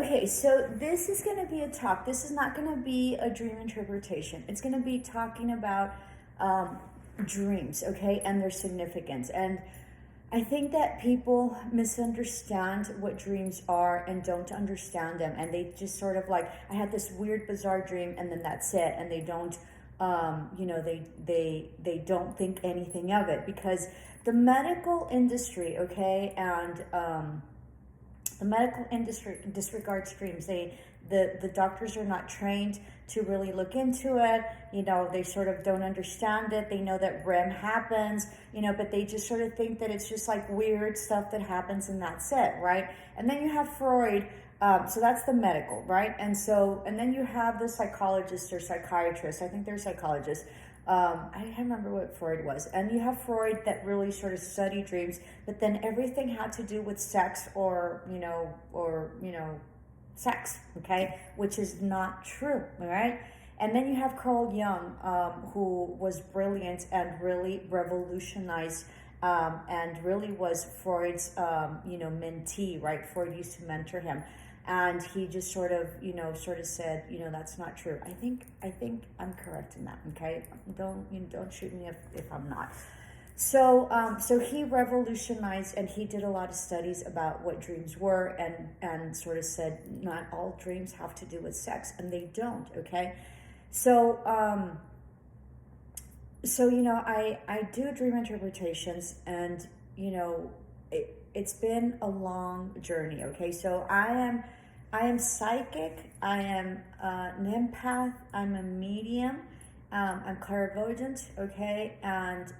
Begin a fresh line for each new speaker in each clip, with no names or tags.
Okay, so this is going to be a talk. This is not going to be a dream interpretation. It's going to be talking about um, dreams, okay, and their significance. And I think that people misunderstand what dreams are and don't understand them. And they just sort of like, I had this weird, bizarre dream, and then that's it. And they don't, they don't think anything of it because the medical industry, okay, and the medical industry disregards dreams. The doctors are not trained to really look into it. They sort of don't understand it. They know that REM happens, but they just sort of think that it's just like weird stuff that happens and that's it, right? And then you have Freud. So that's the medical, right? And then you have the psychologists or psychiatrists. I think they're psychologists. I can't remember what Freud was. And you have Freud that really sort of studied dreams, but then everything had to do with sex or sex, okay? Which is not true, all right? And then you have Carl Jung, who was brilliant and really revolutionized and really was Freud's, mentee, right? Freud used to mentor him. And he just sort of said, that's not true. I think I'm correct in that. Okay, don't shoot me if I'm not. So he revolutionized and he did a lot of studies about what dreams were and sort of said not all dreams have to do with sex, and they don't. Okay, so I do dream interpretations, and it's been a long journey. Okay, so I am psychic. I am an empath. I'm a medium. I'm clairvoyant. Okay, and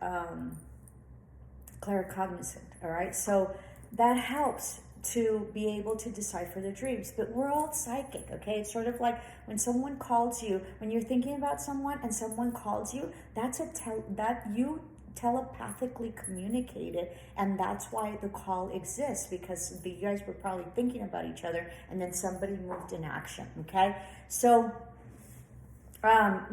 claircognizant. All right, so that helps to be able to decipher the dreams. But we're all psychic. Okay, it's sort of like when someone calls you, when you're thinking about someone and someone calls you. That's that you telepathically communicated, and that's why the call exists, because you guys were probably thinking about each other and then somebody moved in action. Okay, so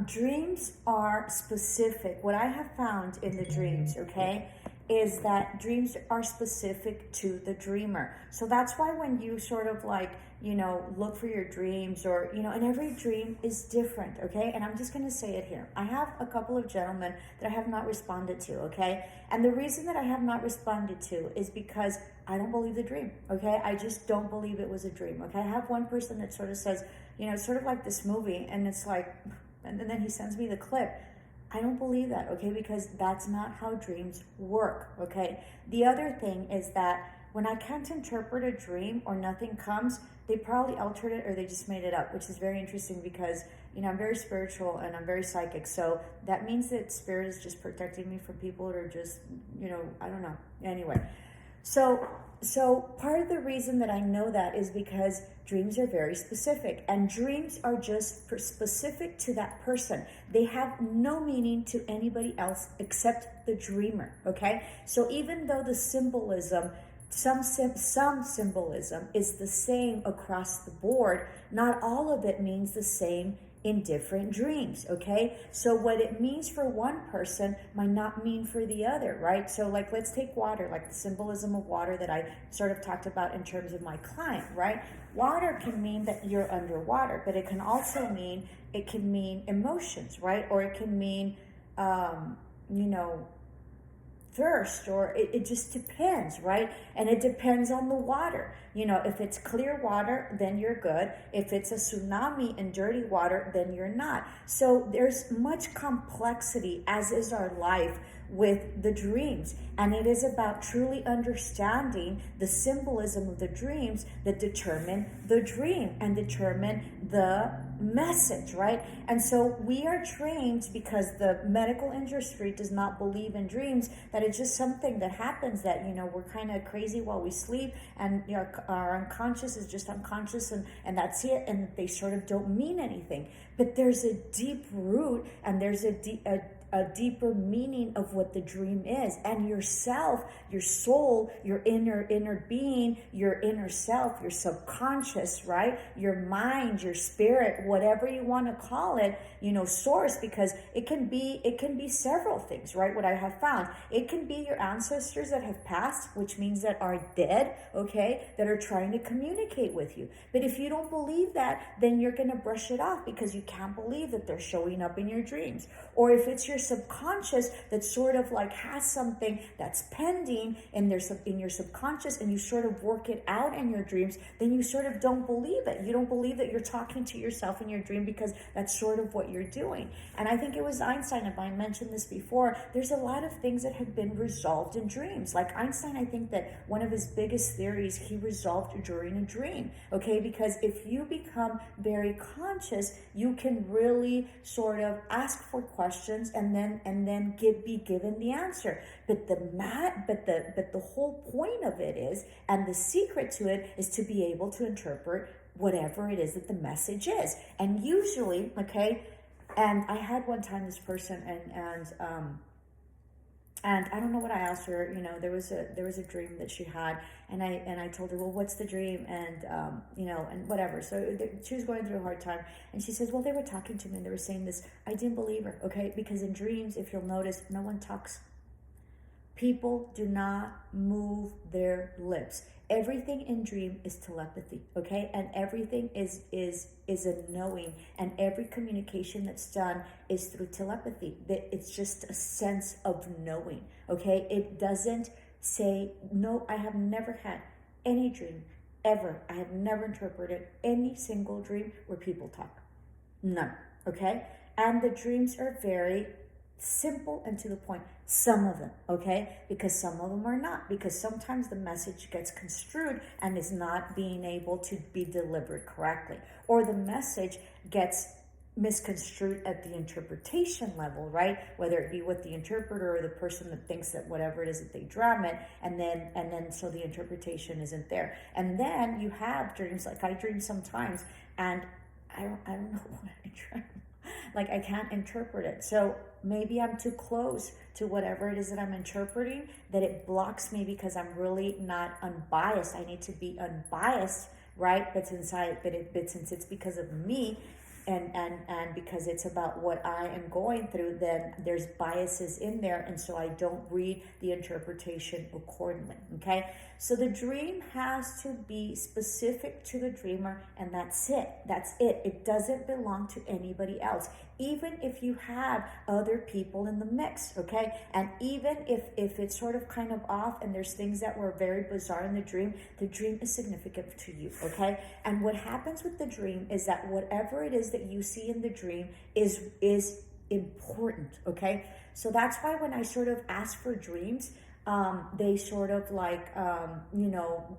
dreams are specific. What I have found in the dreams, okay, is that dreams are specific to the dreamer. So that's why when you sort of like, look for your dreams, or, and every dream is different, okay? And I'm just going to say it here. I have a couple of gentlemen that I have not responded to, okay? And the reason that I have not responded to is because I don't believe the dream, okay? I just don't believe it was a dream, okay? I have one person that sort of says, it's sort of like this movie, and it's like, and then he sends me the clip. I don't believe that, okay? Because that's not how dreams work, okay? The other thing is that when I can't interpret a dream or nothing comes, they probably altered it or they just made it up, which is very interesting because, I'm very spiritual and I'm very psychic. So that means that spirit is just protecting me from people that are just, I don't know. Anyway, so part of the reason that I know that is because dreams are very specific, and dreams are just specific to that person. They have no meaning to anybody else except the dreamer, okay? So even though the symbolism, some symbolism is the same across the board, not all of it means the same in different dreams, okay? So what it means for one person might not mean for the other, right? So like, let's take water, like the symbolism of water that I sort of talked about in terms of my client, right? Water can mean that you're underwater, but it can also mean, emotions, right? Or it can mean, thirst, or it just depends, right? And it depends on the water. If it's clear water, then you're good. If it's a tsunami and dirty water, then you're not. So there's much complexity, as is our life, with the dreams. And it is about truly understanding the symbolism of the dreams that determine the dream and determine the message, right? And so we are trained, because the medical industry does not believe in dreams, that it's just something that happens, that, we're kind of crazy while we sleep, and our unconscious is just unconscious, and that's it, and they sort of don't mean anything. But there's a deep root, and there's a a deeper meaning of what the dream is. And yourself, your soul, your inner being, your inner self, your subconscious, right? Your mind, your spirit, whatever you want to call it, source, because it can be several things, right? What I have found, it can be your ancestors that have passed, which means that are dead, okay, that are trying to communicate with you. But if you don't believe that, then you're going to brush it off because you can't believe that they're showing up in your dreams. Or if it's your subconscious that sort of like has something that's pending in your subconscious, and you sort of work it out in your dreams, then you sort of don't believe it. You don't believe that you're talking to yourself in your dream, because that's sort of what you're doing. And I think it was Einstein, if I mentioned this before, there's a lot of things that have been resolved in dreams. Like Einstein, I think that one of his biggest theories he resolved during a dream, okay? Because if you become very conscious, you can really sort of ask for questions and then be given the answer. But the whole point of it is, and the secret to it is, to be able to interpret whatever it is that the message is. And usually, okay, and I had one time this person, and I don't know what I asked her. There was a dream that she had, and I told her, well, what's the dream? And and whatever. So she was going through a hard time, and she says, well, they were talking to me and they were saying this. I didn't believe her, okay? Because in dreams, if you'll notice, no one talks. People do not move their lips. Everything in dream is telepathy, okay? And everything is a knowing, and every communication that's done is through telepathy. It's just a sense of knowing, okay? It doesn't say, no, I have never had any dream ever. I have never interpreted any single dream where people talk. None, okay? And the dreams are very simple and to the point. Some of them, okay? Because some of them are not. Because sometimes the message gets construed and is not being able to be delivered correctly. Or the message gets misconstrued at the interpretation level, right? Whether it be with the interpreter or the person that thinks that whatever it is that they drum it, and then so the interpretation isn't there. And then you have dreams, like I dream sometimes, and I don't know what I dream. Like I can't interpret it. So maybe I'm too close to whatever it is that I'm interpreting, that it blocks me because I'm really not unbiased. I need to be unbiased, right? But since it's because of me, and because it's about what I am going through, then there's biases in there, and so I don't read the interpretation accordingly, okay? So the dream has to be specific to the dreamer, and that's it. It doesn't belong to anybody else, even if you have other people in the mix, okay? And even if it's sort of kind of off and there's things that were very bizarre in the dream is significant to you, okay? And what happens with the dream is that whatever it is that you see in the dream is important, okay? So that's why when I sort of ask for dreams, they sort of like,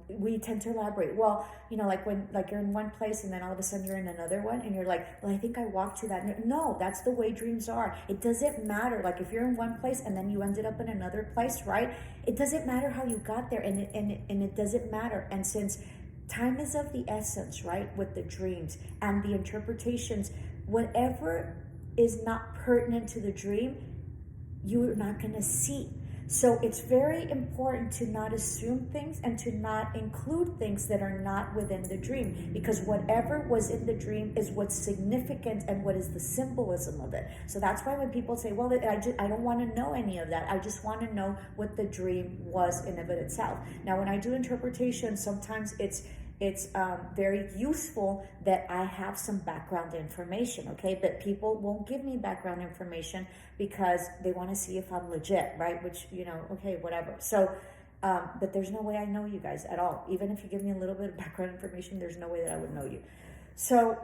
we tend to elaborate. Well, like when, like you're in one place and then all of a sudden you're in another one and you're like, well, I think I walked to that. No, that's the way dreams are. It doesn't matter. Like if you're in one place and then you ended up in another place, right? It doesn't matter how you got there, and it doesn't matter. And since time is of the essence, right, with the dreams and the interpretations, whatever is not pertinent to the dream, you're not going to see. So it's very important to not assume things and to not include things that are not within the dream, because whatever was in the dream is what's significant and what is the symbolism of it. So that's why when people say, well, I don't want to know any of that. I just want to know what the dream was in of it itself. Now, when I do interpretation, sometimes it's very useful that I have some background information, okay? But people won't give me background information because they want to see if I'm legit, right? Which, okay, whatever. So, but there's no way I know you guys at all. Even if you give me a little bit of background information, there's no way that I would know you. So,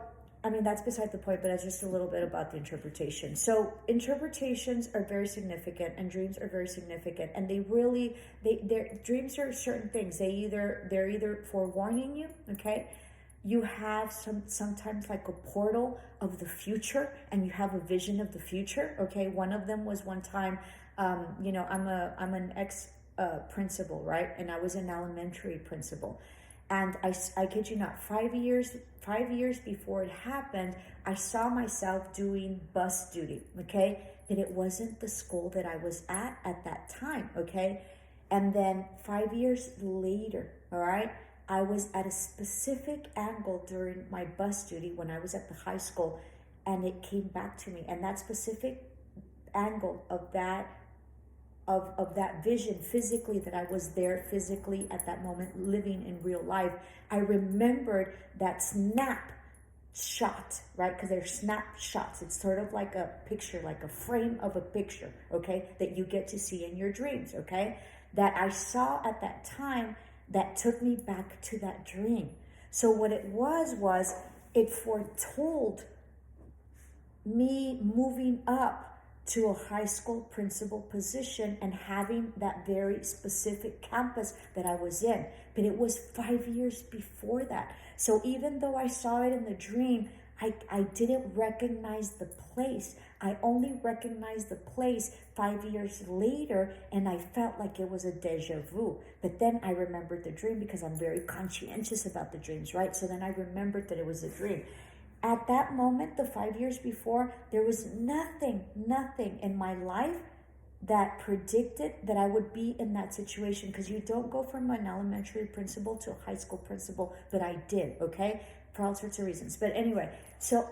I mean, that's beside the point, but that's just a little bit about the interpretation. So interpretations are very significant, and dreams are very significant, and their dreams are certain things. They're either forewarning you, okay? You have sometimes like a portal of the future, and you have a vision of the future, okay? One of them was one time, I'm an ex principal, right? And I was an elementary principal. And I kid you not, 5 years before it happened, I saw myself doing bus duty, okay? but it wasn't the school that I was at that time, okay? And then 5 years later, all right, I was at a specific angle during my bus duty when I was at the high school, and it came back to me. And that specific angle of that vision physically, that I was there physically at that moment living in real life, I remembered that snap shot, right? Because they're snapshots. It's sort of like a picture, like a frame of a picture, okay, that you get to see in your dreams, okay, that I saw at that time that took me back to that dream. So what it was it foretold me moving up to a high school principal position and having that very specific campus that I was in. But it was 5 years before that. So even though I saw it in the dream, I didn't recognize the place. I only recognized the place 5 years later, and I felt like it was a deja vu. But then I remembered the dream because I'm very conscientious about the dreams, right? So then I remembered that it was a dream. At that moment, the 5 years before, there was nothing in my life that predicted that I would be in that situation, because you don't go from an elementary principal to a high school principal, but I did, okay, for all sorts of reasons. But anyway, so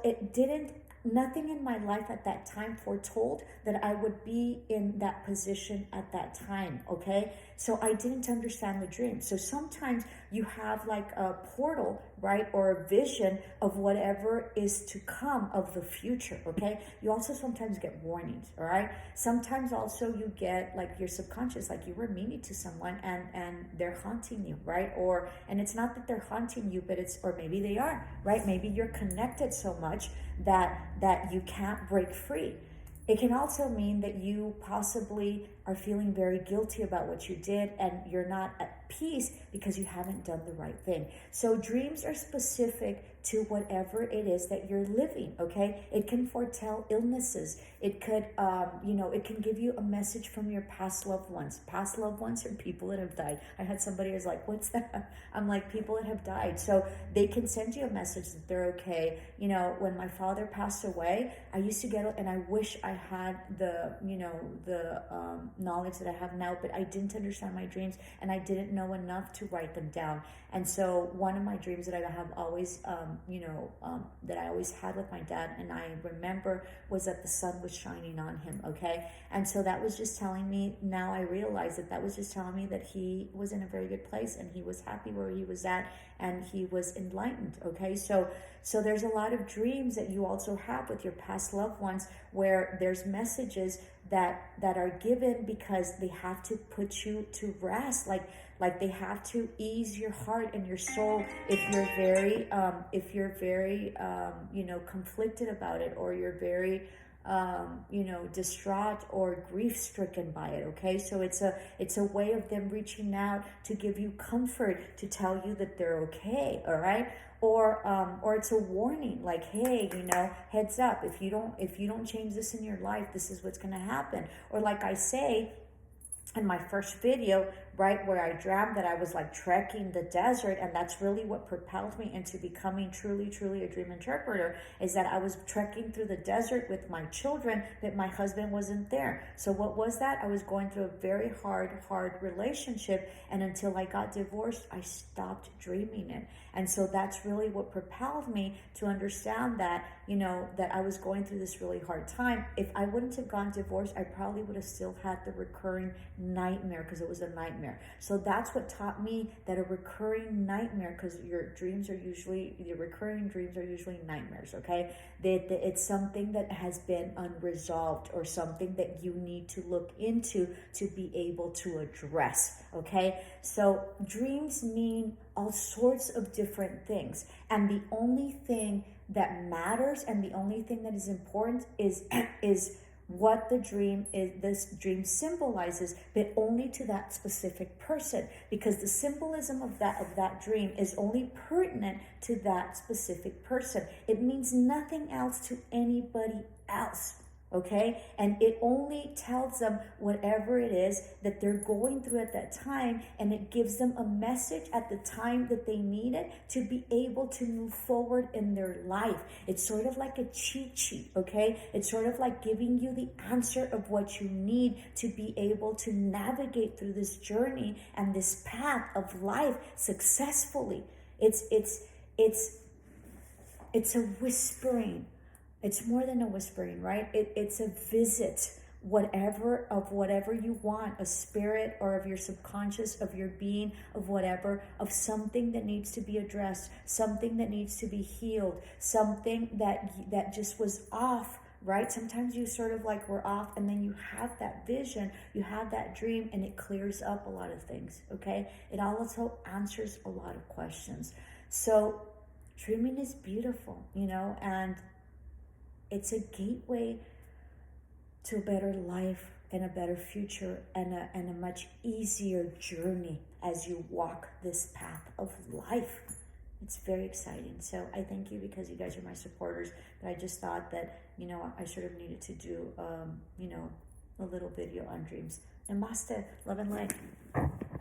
nothing in my life at that time foretold that I would be in that position at that time, okay? So I didn't understand the dream. So sometimes you have like a portal, right, or a vision of whatever is to come of the future, okay? You also sometimes get warnings, all right? Sometimes also you get like your subconscious, like you were meaning to someone and they're haunting you, right? And it's not that they're haunting you, but or maybe they are, right? Maybe you're connected so much that you can't break free. It can also mean that you possibly are feeling very guilty about what you did and you're not at peace because you haven't done the right thing. So dreams are specific to whatever it is that you're living, okay? It can foretell illnesses. It could, it can give you a message from your past loved ones. Past loved ones are people that have died. I had somebody who was like, what's that? I'm like, people that have died. So they can send you a message that they're okay. You know, when my father passed away, I used to get, and I wish I had the knowledge that I have now, but I didn't understand my dreams and I didn't know enough to write them down. And so one of my dreams that I have always, that I always had with my dad, and I remember, was that the sun was shining on him, okay? And so that was just telling me, now I realize that was just telling me that he was in a very good place and he was happy where he was at and he was enlightened, okay? So there's a lot of dreams that you also have with your past loved ones where there's messages that are given because they have to put you to rest, like they have to ease your heart and your soul if you're very conflicted about it, or you're very distraught or grief stricken by it, okay? So it's a way of them reaching out to give you comfort, to tell you that they're okay, all right? Or it's a warning, like, hey, heads up, if you don't change this in your life, this is what's going to happen. Or like I say in my first video, right, where I dreamt that I was like trekking the desert, and that's really what propelled me into becoming truly a dream interpreter, is that I was trekking through the desert with my children, but my husband wasn't there. So what was that? I was going through a very hard relationship, and until I got divorced, I stopped dreaming it. And so that's really what propelled me to understand that, that I was going through this really hard time. If I wouldn't have gone divorced, I probably would have still had the recurring nightmare, because it was a nightmare. So that's what taught me that a recurring nightmare, because your recurring dreams are usually nightmares, okay? That it's something that has been unresolved, or something that you need to look into to be able to address, okay? So dreams mean all sorts of different things, and the only thing that matters and the only thing that is important is what the dream is, this dream symbolizes, but only to that specific person, because the symbolism of that dream is only pertinent to that specific person. It means nothing else to anybody else. Okay, and it only tells them whatever it is that they're going through at that time, and it gives them a message at the time that they need it to be able to move forward in their life. It's sort of like a cheat sheet. Okay, it's sort of like giving you the answer of what you need to be able to navigate through this journey and this path of life successfully. It's a whispering. It's more than a whispering, right? It's a visit, whatever you want, a spirit or of your subconscious, of your being, of whatever, of something that needs to be addressed, something that needs to be healed, something that just was off, right? Sometimes you sort of like were off, and then you have that vision, you have that dream, and it clears up a lot of things, okay? It also answers a lot of questions. So dreaming is beautiful, and it's a gateway to a better life and a better future, and a much easier journey as you walk this path of life. It's very exciting. So I thank you, because you guys are my supporters. But I just thought that, I sort of needed to do, a little video on dreams. Namaste. Love and light.